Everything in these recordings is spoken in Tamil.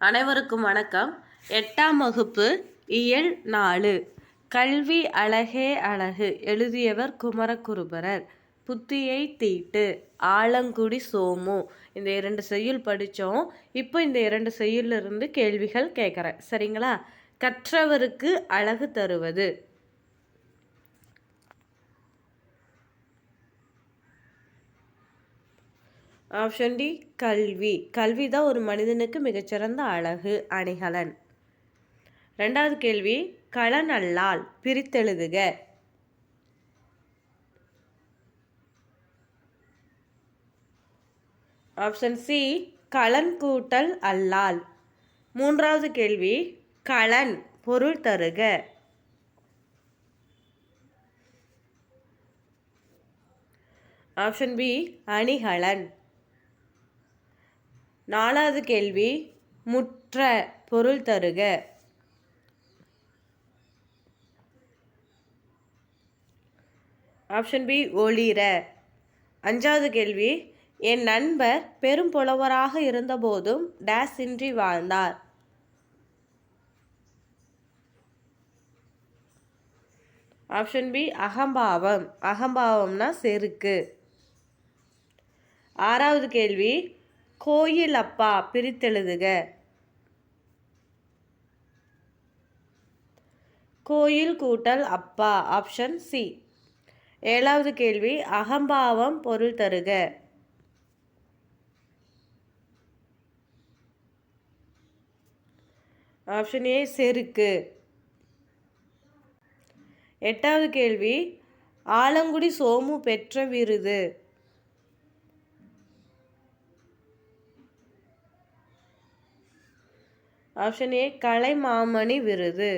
அனைவருக்கும் வணக்கம். 8ஆம் வகுப்பு இயல் 4 கல்வி அழகே அழகு. எழுதியவர் குமரகுருபரர். புத்தியை தீட்டு ஆலங்குடி சோமு. இந்த 2 செய்யுள் படித்தோம். இப்போ இந்த 2 செய்யுளிலிருந்து கேள்விகள் கேட்குறேன், சரிங்களா? கற்றவருக்கு அழகு தருவது. ஆப்ஷன் டி கல்வி. கல்வி தான் ஒரு மனிதனுக்கு மிகச்சிறந்த அழகு, அணிகலன். 2வது கேள்வி, களன் அல்லால் பிரித்தெழுதுக. ஆப்ஷன் சி களன் கூட்டல் அல்லால். 3வது கேள்வி, களன் பொருள் தருக. ஆப்ஷன் பி அணிகலன். 4வது கேள்வி, முற்ற பொருள் தருக. ஆப்ஷன் பி ஒளிர. 5வது கேள்வி, என் நண்பர் பெரும் புலவராக இருந்தபோதும் டேஸ் இன்றி வாழ்ந்தார். ஆப்ஷன் பி அகம்பாவம். அகம்பாவம்னா செருக்கு. 6வது கேள்வி, கோயில் அப்பா பிரித்தெழுதுக. கோயில் கூட்டல் அப்பா. Option C. 7வது கேள்வி, அகம்பாவம் பொருள் தருக. ஆப்ஷன் ஏ செருக்கு. 8வது கேள்வி, ஆலங்குடி சோமு பெற்ற விருது. ஆப்ஷன் ஏ கலைமாமணி விருது.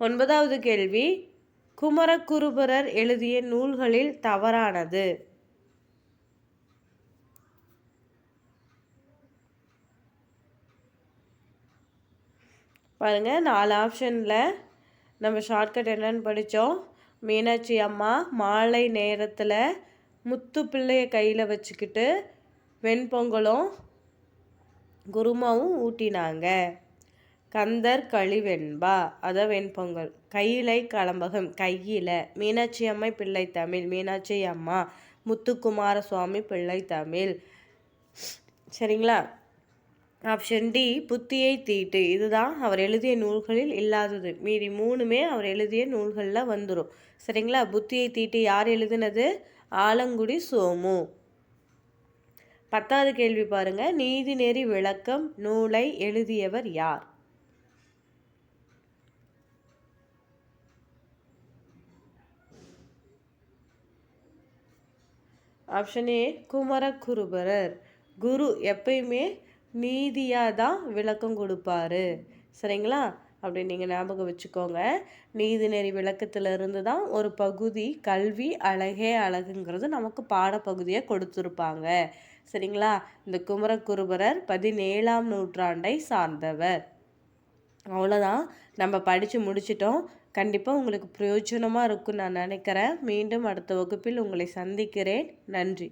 9வது கேள்வி, குமரகுருபரர் எழுதிய நூல்களில் தவறானது. பாருங்க, 4 ஆப்ஷனில் நம்ம ஷார்ட்கட் என்னன்னு படித்தோம். மீனாட்சி அம்மா மாலை நேரத்தில் முத்து பிள்ளைய கையில் வச்சுக்கிட்டு வெண்பொங்கலும் குருமாவும் ஊட்டினாங்க. கந்தர் கழிவெண்பா, அதான் வெண்பொங்கல். கையிலை கலம்பகம் கையில். மீனாட்சி அம்மை பிள்ளை தமிழ். மீனாட்சி அம்மா. முத்துக்குமார சுவாமி பிள்ளை தமிழ். சரிங்களா? ஆப்ஷன் டி புத்தியை தீட்டு. இதுதான் அவர் எழுதிய நூல்களில் இல்லாதது. மீதி 3மே அவர் எழுதிய நூல்களில் வந்துடும். சரிங்களா? புத்தியை தீட்டு யார் எழுதினது? ஆலங்குடி சோமு. 10வது கேள்வி பாருங்க, நீதிநெறி விளக்கம் நூலை எழுதியவர் யார்? Option A Kumaraguruparar. குரு எப்பயுமே நீதியாக தான் விளக்கம் கொடுப்பாரு. சரிங்களா? அப்படி நீங்கள் ஞாபகம் வச்சுக்கோங்க. நீதிநெறி விளக்கத்திலிருந்து தான் ஒரு பகுதி கல்வி அழகே அழகுங்கிறது நமக்கு பாடப்பகுதியாக கொடுத்துருப்பாங்க. சரிங்களா? இந்த குமரகுருபரர் 17ஆம் நூற்றாண்டை சார்ந்தவர். அவ்வளோதான், நம்ம படித்து முடிச்சிட்டோம். கண்டிப்பாக உங்களுக்கு பிரயோஜனமாக இருக்கும்னு நான் நினைக்கிறேன். மீண்டும் அடுத்த வகுப்பில் உங்களை சந்திக்கிறேன். நன்றி.